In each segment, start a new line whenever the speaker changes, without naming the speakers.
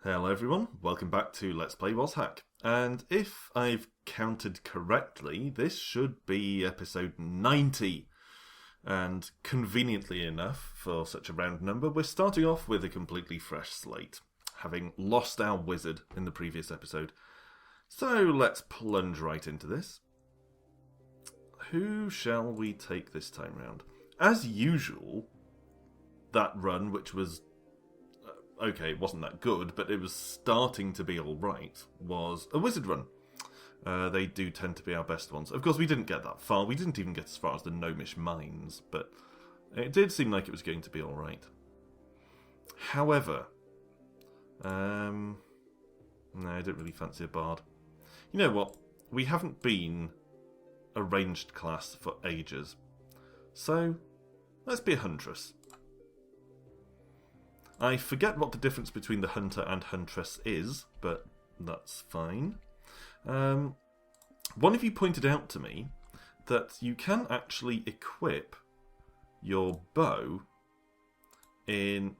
Hello everyone, welcome back to Let's Play WazHack. And if I've counted correctly, this should be episode 90. And conveniently enough, for such a round number, we're starting off with a completely fresh slate, having lost our wizard in the previous episode. So let's plunge right into this. Who shall we take this time round? As usual, that run, which was okay, it wasn't that good, but it was starting to be alright, was a wizard run. They do tend to be our best ones. Of course, we didn't get that far. We didn't even get as far as the gnomish mines, but it did seem like it was going to be alright. However, no, I don't really fancy a bard. You know what? We haven't been a ranged class for ages. So, let's be a huntress. I forget what the difference between the hunter and huntress is, but that's fine. One of you pointed out to me that you can actually equip your bow in...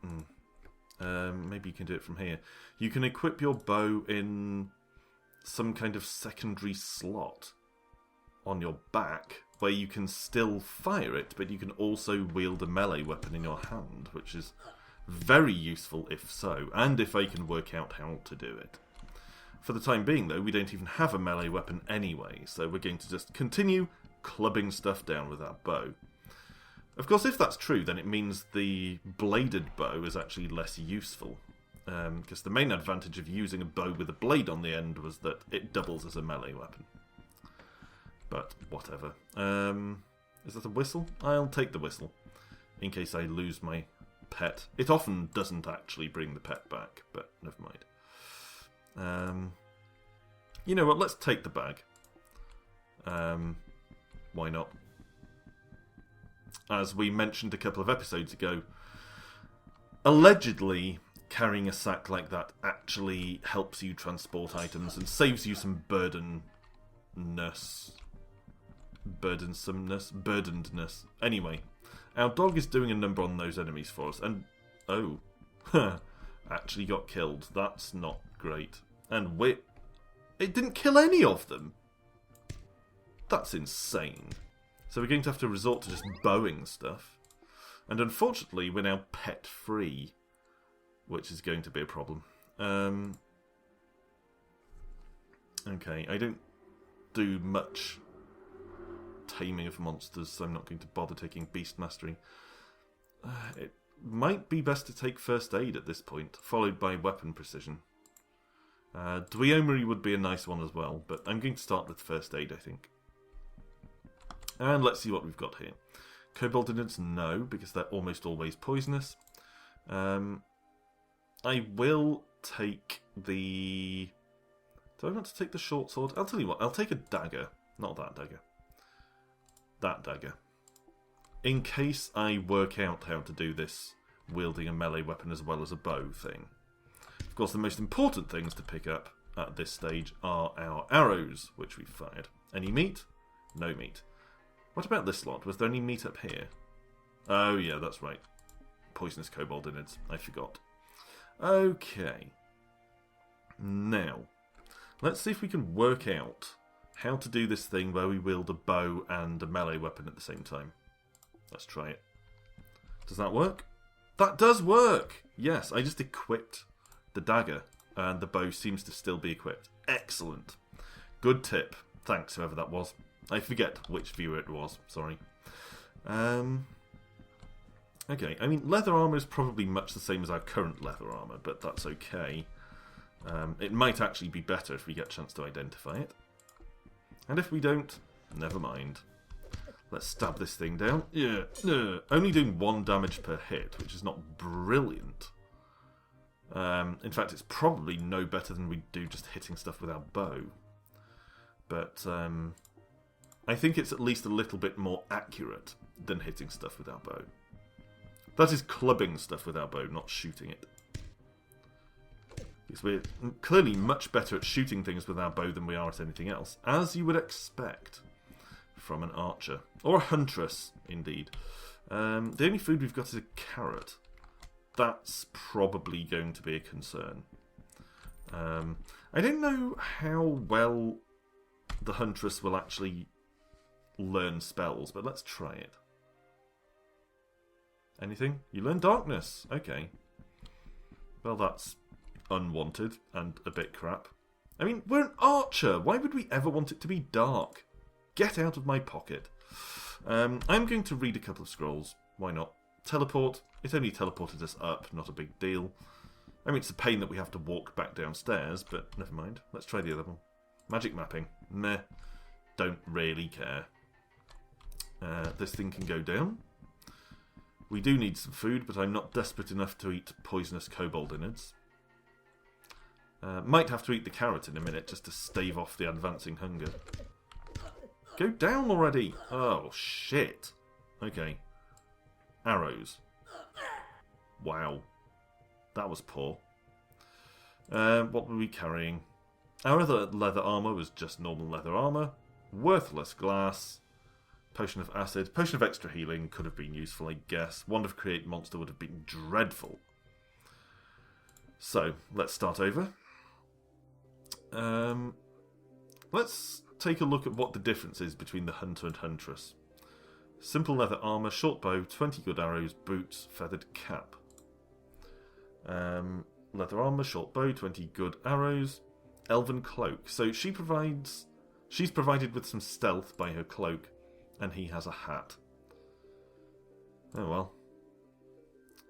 maybe you can do it from here. You can equip your bow in some kind of secondary slot on your back, where you can still fire it, but you can also wield a melee weapon in your hand, which is very useful if so, and if I can work out how to do it. For the time being, though, we don't even have a melee weapon anyway, so we're going to just continue clubbing stuff down with our bow. Of course, if that's true, then it means the bladed bow is actually less useful, because the main advantage of using a bow with a blade on the end was that it doubles as a melee weapon. But whatever. Is that a whistle? I'll take the whistle, in case I lose my pet. It often doesn't actually bring the pet back, but never mind. You know what, let's take the bag. Why not? As we mentioned a couple of episodes ago, allegedly carrying a sack like that actually helps you transport items and saves you some burdenedness. Anyway, our dog is doing a number on those enemies for us, and actually got killed. That's not great. And it didn't kill any of them. That's insane. So we're going to have to resort to just bowing stuff. And unfortunately, we're now pet free, which is going to be a problem. Okay, I don't do much taming of monsters, so I'm not going to bother taking beast mastery. It might be best to take first aid at this point, followed by weapon precision. Dweomery would be a nice one as well, but I'm going to start with first aid, I think. And let's see what we've got here. Koboldinids, no, because they're almost always poisonous. I will take the... Do I want to take the short sword? I'll tell you what, I'll take a dagger. Not that dagger. That dagger. In case I work out how to do this wielding a melee weapon as well as a bow thing. Of course, the most important things to pick up at this stage are our arrows, which we've fired. Any meat? No meat. What about this lot? Was there any meat up here? Oh yeah, that's right. Poisonous koboldinids. I forgot. Okay. Now, let's see if we can work out how to do this thing where we wield a bow and a melee weapon at the same time. Let's try it. Does that work? That does work! Yes, I just equipped the dagger, and the bow seems to still be equipped. Excellent. Good tip. Thanks, whoever that was. I forget which viewer it was, sorry. Okay, I mean, leather armour is probably much the same as our current leather armour, but that's okay. It might actually be better if we get a chance to identify it. And if we don't, never mind. Let's stab this thing down. Yeah, only doing 1 damage per hit, which is not brilliant. In fact, it's probably no better than we do just hitting stuff with our bow. But I think it's at least a little bit more accurate than hitting stuff with our bow. That is clubbing stuff with our bow, not shooting it. Because we're clearly much better at shooting things with our bow than we are at anything else, as you would expect from an archer. Or a huntress, indeed. The only food we've got is a carrot. That's probably going to be a concern. I don't know how well the Huntress will actually learn spells, but let's try it. Anything? You learn darkness. Okay. Well, that's unwanted and a bit crap. I mean, we're an archer. Why would we ever want it to be dark? Get out of my pocket. I'm going to read a couple of scrolls. Why not? Teleport. It only teleported us up, not a big deal. I mean, it's a pain that we have to walk back downstairs, but never mind. Let's try the other one. Magic mapping. Meh. Don't really care. This thing can go down. We do need some food, but I'm not desperate enough to eat poisonous kobold innards. Might have to eat the carrot in a minute just to stave off the advancing hunger. Go down already! Oh, shit. Okay. Arrows. Wow. That was poor. What were we carrying? Our other leather armour was just normal leather armour. Worthless glass. Potion of acid. Potion of extra healing could have been useful, I guess. Wand of create monster would have been dreadful. So, let's start over. Let's take a look at what the difference is between the hunter and huntress. Simple leather armour, short bow, 20 good arrows, boots, feathered cap. Leather armour, short bow, 20 good arrows, elven cloak. So she's provided with some stealth by her cloak, and he has a hat. Oh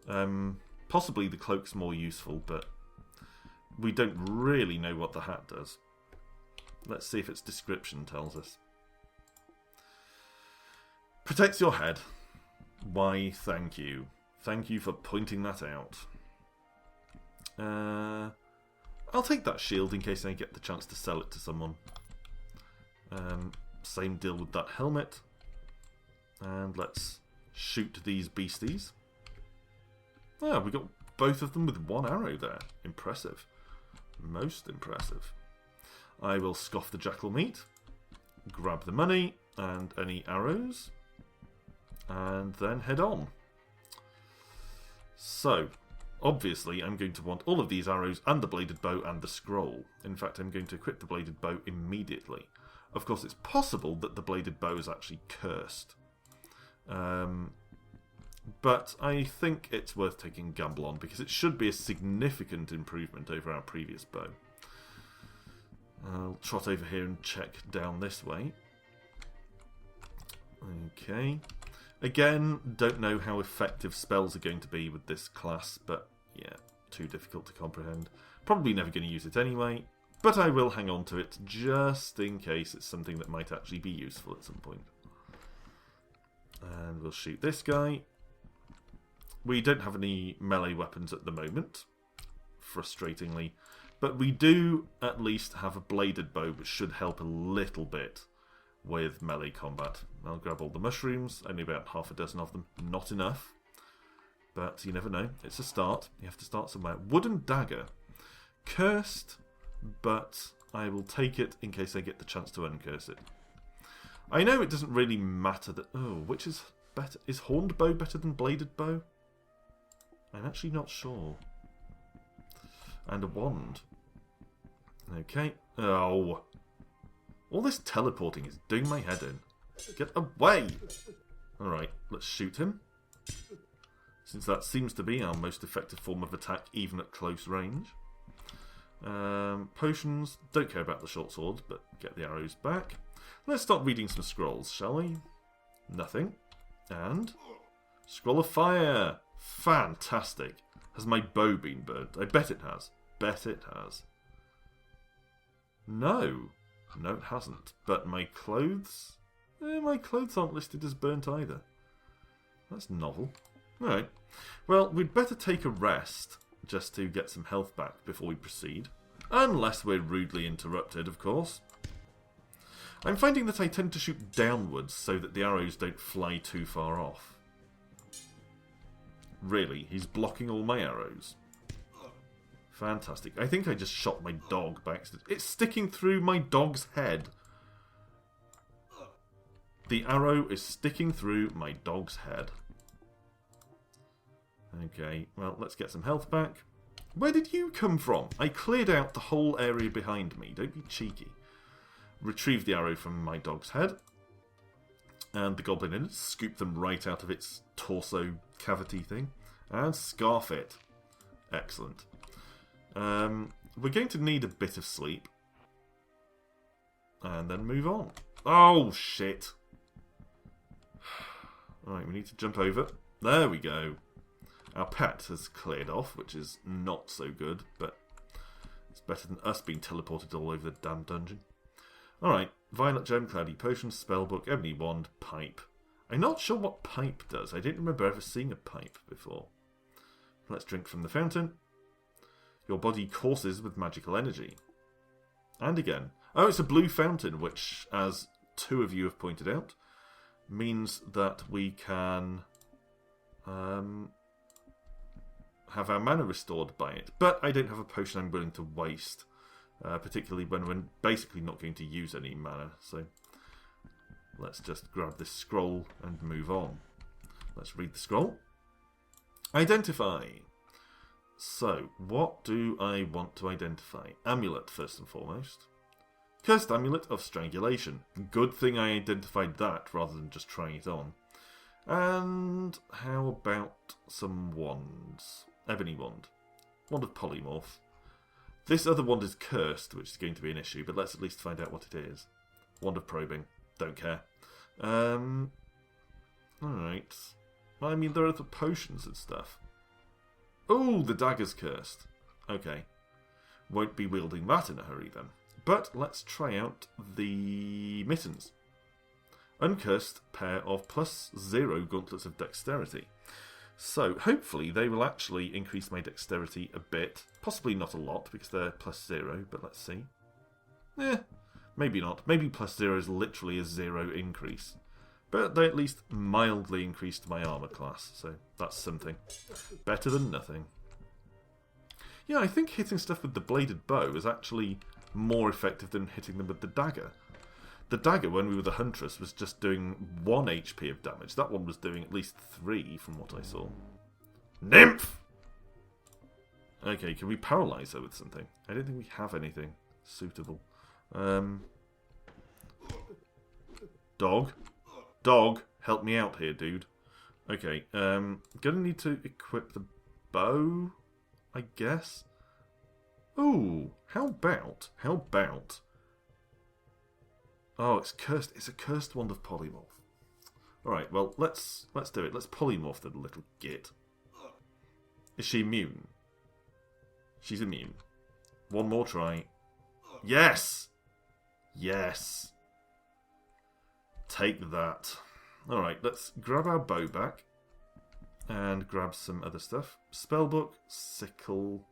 well. Possibly the cloak's more useful, but we don't really know what the hat does. Let's see if its description tells us. Protects your head. Why, thank you. Thank you for pointing that out. I'll take that shield in case I get the chance to sell it to someone. Same deal with that helmet. And let's shoot these beasties. Ah, we got both of them with one arrow there. Impressive. Most impressive. I will scoff the jackal meat, grab the money and any arrows, and then head on. So, obviously I'm going to want all of these arrows and the bladed bow and the scroll. In fact, I'm going to equip the bladed bow immediately. Of course, it's possible that the bladed bow is actually cursed. But I think it's worth taking a gamble on because it should be a significant improvement over our previous bow. I'll trot over here and check down this way. Okay. Again, don't know how effective spells are going to be with this class, but yeah, too difficult to comprehend. Probably never going to use it anyway, but I will hang on to it just in case it's something that might actually be useful at some point. And we'll shoot this guy. We don't have any melee weapons at the moment, frustratingly, but we do at least have a bladed bow, which should help a little bit with melee combat. I'll grab all the mushrooms, only about half a dozen of them, not enough, but you never know, it's a start, you have to start somewhere. Wooden dagger, cursed, but I will take it in case I get the chance to uncurse it. I know it doesn't really matter that, which is better? Is horned bow better than bladed bow? I'm actually not sure. And a wand. Okay. Oh. All this teleporting is doing my head in. Get away! Alright, let's shoot him. Since that seems to be our most effective form of attack, even at close range. Potions. Don't care about the short swords, but get the arrows back. Let's start reading some scrolls, shall we? Nothing. And... Scroll of Fire! Fantastic. Has my bow been burnt? I bet it has. Bet it has. No. No, it hasn't. But my clothes? My clothes aren't listed as burnt either. That's novel. Alright. Well, we'd better take a rest just to get some health back before we proceed. Unless we're rudely interrupted, of course. I'm finding that I tend to shoot downwards so that the arrows don't fly too far off. Really, he's blocking all my arrows. Fantastic. I think I just shot my dog by accident. It's sticking through my dog's head. The arrow is sticking through my dog's head. Okay, well, let's get some health back. Where did you come from? I cleared out the whole area behind me. Don't be cheeky. Retrieve the arrow from my dog's head. And the goblin in it. Scoop them right out of its torso cavity thing. And scarf it. Excellent. We're going to need a bit of sleep. And then move on. Oh, shit. Alright, we need to jump over. There we go. Our pet has cleared off, which is not so good, but it's better than us being teleported all over the damn dungeon. Alright, Violet Gem, Cloudy Potion, Spellbook, Ebony Wand, Pipe. I'm not sure what pipe does. I didn't remember ever seeing a pipe before. Let's drink from the fountain. Your body courses with magical energy. And again. Oh, it's a blue fountain, which, as 2 of you have pointed out, means that we can have our mana restored by it. But I don't have a potion I'm willing to waste, particularly when we're basically not going to use any mana. So let's just grab this scroll and move on. Let's read the scroll. Identify. So, what do I want to identify? Amulet, first and foremost. Cursed Amulet of Strangulation. Good thing I identified that rather than just trying it on. And how about some wands? Ebony Wand. Wand of Polymorph. This other wand is cursed, which is going to be an issue, but let's at least find out what it is. Wand of Probing. Don't care. Alright. I mean, there are the potions and stuff. Oh, the dagger's cursed. Okay. Won't be wielding that in a hurry then. But let's try out the mittens. Uncursed pair of +0 gauntlets of dexterity. So, hopefully they will actually increase my dexterity a bit. Possibly not a lot, because they're +0, but let's see. Maybe not. Maybe +0 is literally a 0 increase. But they at least mildly increased my armor class, so that's something. Better than nothing. Yeah, I think hitting stuff with the bladed bow is actually more effective than hitting them with the dagger. The dagger, when we were the Huntress, was just doing 1 HP of damage. That one was doing at least 3, from what I saw. Nymph! Okay, can we paralyze her with something? I don't think we have anything suitable. Dog? Dog, help me out here, dude. Okay, gonna need to equip the bow, I guess. Ooh, how about... Oh, it's cursed. It's a cursed wand of polymorph. Alright, well, let's do it. Let's polymorph the little git. Is she immune? She's immune. One more try. Yes! Yes! Take that. Alright, let's grab our bow back. And grab some other stuff. Spellbook, sickle.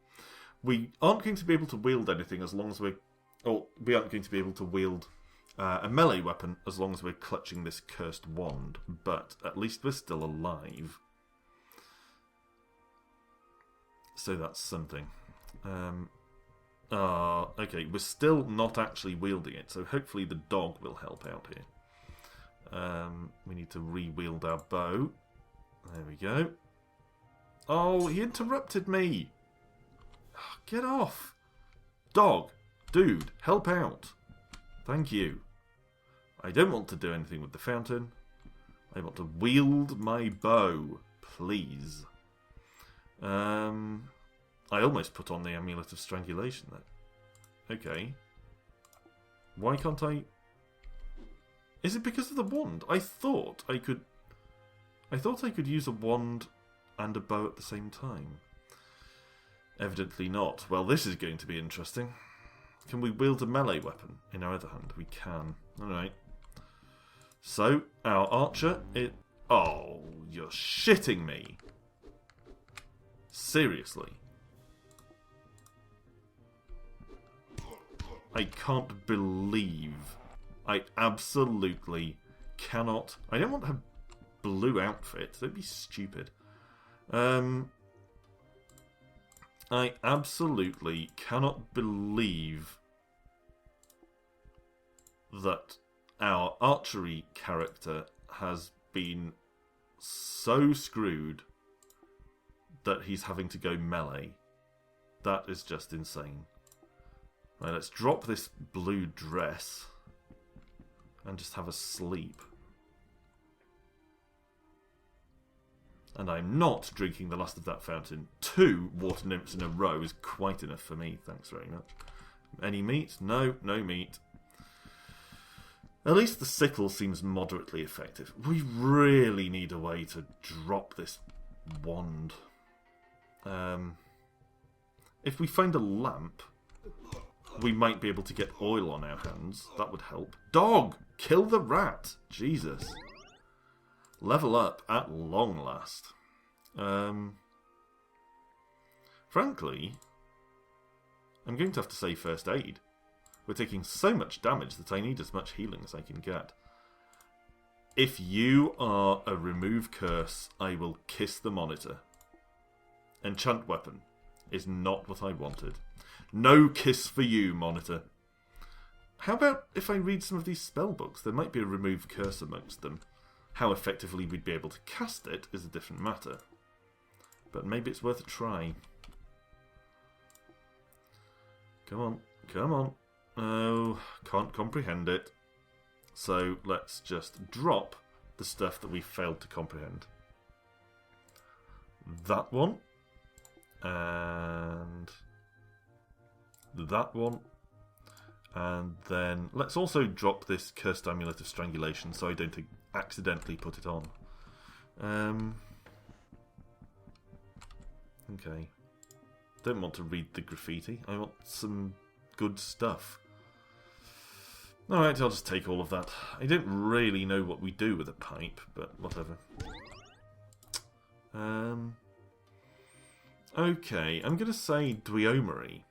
We aren't going to be able to wield anything as long as we're... Oh, we aren't going to be able to wield a melee weapon as long as we're clutching this cursed wand. But at least we're still alive. So that's something. Okay, we're still not actually wielding it, so hopefully the dog will help out here. We need to re-wield our bow. There we go. Oh, he interrupted me! Get off! Dog! Dude, help out! Thank you. I don't want to do anything with the fountain. I want to wield my bow, please. I almost put on the Amulet of Strangulation there. Okay. Why can't I... Is it because of the wand? I thought I could use a wand and a bow at the same time. Evidently not. Well, this is going to be interesting. Can we wield a melee weapon in our other hand? We can. Alright. So, our archer... Oh, you're shitting me. Seriously. I can't believe... I absolutely cannot... I don't want her blue outfit. Don't be stupid. I absolutely cannot believe that our archery character has been so screwed that he's having to go melee. That is just insane. Right, let's drop this blue dress and just have a sleep. And I'm not drinking the last of that fountain. 2 water nymphs in a row is quite enough for me, thanks very much. Any meat? No, no meat. At least the sickle seems moderately effective. We really need a way to drop this wand. If we find a lamp, we might be able to get oil on our hands. That would help. Dog! Kill the rat! Jesus. Level up at long last. Frankly, I'm going to have to say first aid. We're taking so much damage that I need as much healing as I can get. If you are a remove curse, I will kiss the monitor. Enchant weapon is not what I wanted. No kiss for you, monitor. How about if I read some of these spell books? There might be a remove curse amongst them. How effectively we'd be able to cast it is a different matter. But maybe it's worth a try. Come on, come on. Oh, can't comprehend it. So let's just drop the stuff that we failed to comprehend. That one. And that one. And then let's also drop this Cursed Amulet of Strangulation so I don't accidentally put it on. Okay. Don't want to read the graffiti. I want some good stuff. Alright, I'll just take all of that. I don't really know what we do with a pipe, but whatever. Okay, I'm going to say Dweomery,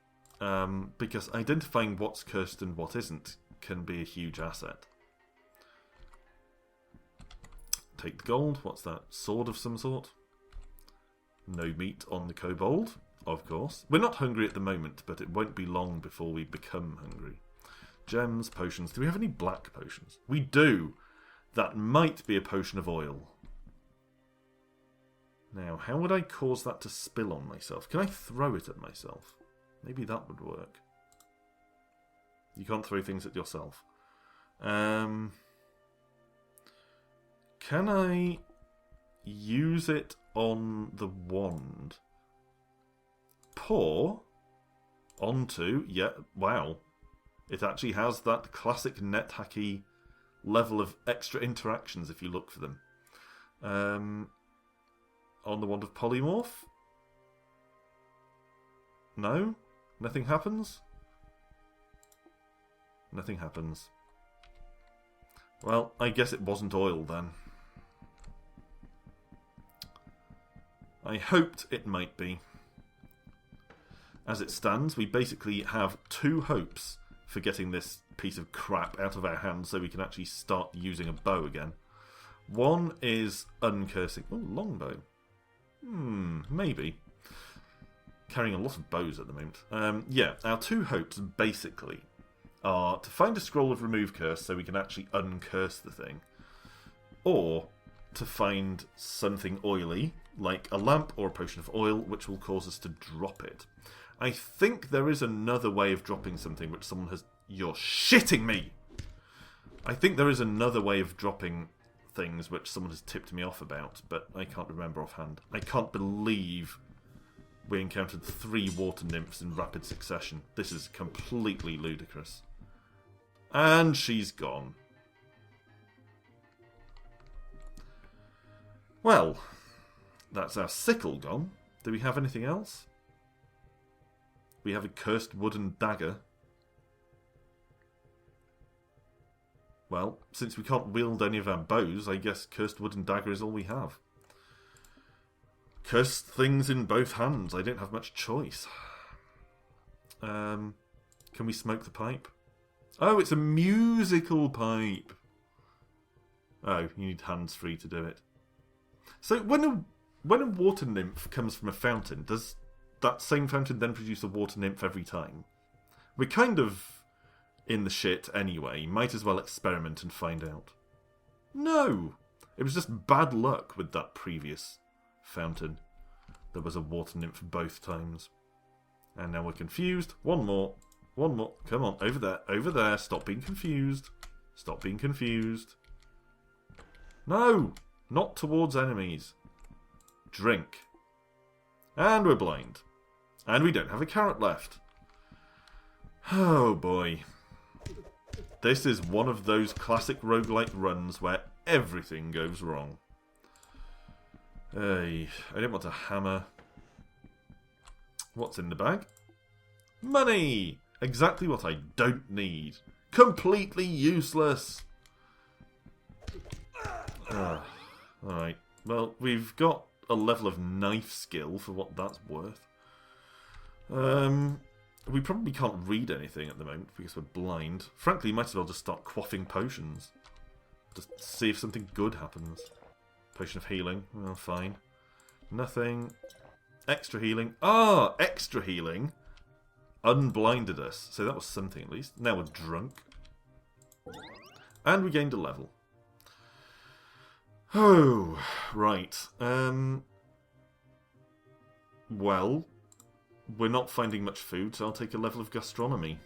because identifying what's cursed and what isn't can be a huge asset. Take the gold. What's that? Sword of some sort? No meat on the kobold, of course. We're not hungry at the moment, but it won't be long before we become hungry. Gems, potions. Do we have any black potions? We do! That might be a potion of oil. Now, how would I cause that to spill on myself? Can I throw it at myself? Maybe that would work. You can't throw things at yourself. Can I use it on the wand? Pour onto... Yeah, wow. It actually has that classic net hacky level of extra interactions if you look for them. On the wand of polymorph? No? Nothing happens? Nothing happens. Well, I guess it wasn't oil then. I hoped it might be. As it stands, we basically have 2 hopes for getting this piece of crap out of our hands so we can actually start using a bow again. One is uncursing. Oh, longbow. Maybe. Carrying a lot of bows at the moment. Yeah, our 2 hopes basically are to find a scroll of remove curse so we can actually uncurse the thing, or to find something oily, like a lamp or a potion of oil, which will cause us to drop it. I think there is another way of dropping something which someone has... You're shitting me! I think there is another way of dropping things which someone has tipped me off about, but I can't remember offhand. I can't believe we encountered 3 water nymphs in rapid succession. This is completely ludicrous. And she's gone. Well, that's our sickle gone. Do we have anything else? We have a cursed wooden dagger. Well, since we can't wield any of our bows, I guess cursed wooden dagger is all we have. Cursed things in both hands. I don't have much choice. Can we smoke the pipe? Oh, it's a musical pipe. Oh, you need hands-free to do it. So when a water nymph comes from a fountain, does that same fountain then produce a water nymph every time? We're kind of in the shit anyway. Might as well experiment and find out. No! It was just bad luck with that previous fountain. there was a water nymph both times. And now we're confused. One more. One more. Come on, over there. Over there. Stop being confused. Stop being confused. No! Not towards enemies. Drink. And we're blind. And we don't have a carrot left. Oh boy. This is one of those classic roguelike runs where everything goes wrong. Hey, I didn't want a hammer. What's in the bag? Money! Exactly what I don't need. Completely useless! Alright. Well, we've got a level of knife skill for what that's worth. We probably can't read anything at the moment because we're blind. Frankly, might as well just start quaffing potions. Just see if something good happens. Potion of healing. Well, fine. Nothing. Extra healing. Ah! Extra healing unblinded us. So that was something at least. Now we're drunk. And we gained a level. Oh, right. Well, we're not finding much food, so I'll take a level of gastronomy.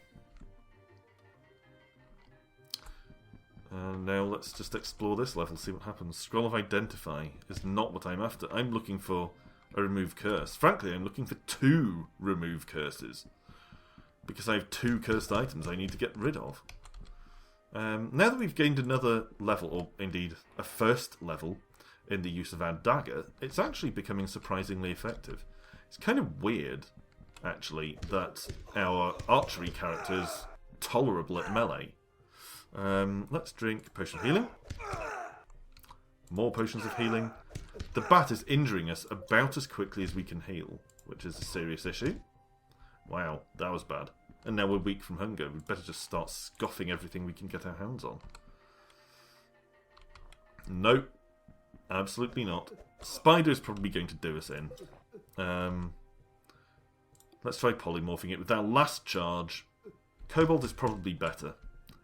And now let's just explore this level, see what happens. Scroll of Identify is not what I'm after. I'm looking for a remove curse. Frankly, I'm looking for 2 remove curses. Because I have 2 cursed items I need to get rid of. Now that we've gained another level, or indeed a first level, in the use of our dagger, it's actually becoming surprisingly effective. It's kind of weird, actually, that our archery character is tolerable at melee. Let's drink potion of healing. More potions of healing. The bat is injuring us about as quickly as we can heal, which is a serious issue. Wow, that was bad. And now we're weak from hunger. We'd better just start scoffing everything we can get our hands on. Nope. Absolutely not. Spider's probably going to do us in. Let's try polymorphing it. With our last charge, Kobold is probably better.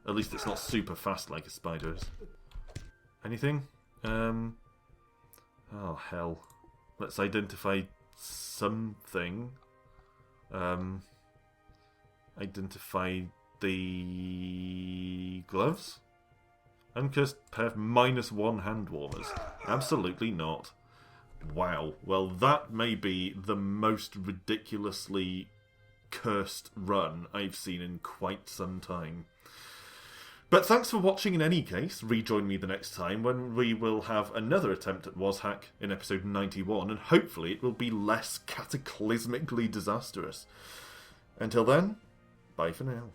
At least it's not super fast like a spider is. Anything? Oh, hell. Let's identify something. Identify the gloves? Uncursed pair of -1 hand warmers. Absolutely not. Wow. Well, that may be the most ridiculously cursed run I've seen in quite some time. But thanks for watching in any case. Rejoin me the next time when we will have another attempt at WazHack in episode 91, and hopefully it will be less cataclysmically disastrous. Until then, bye for now.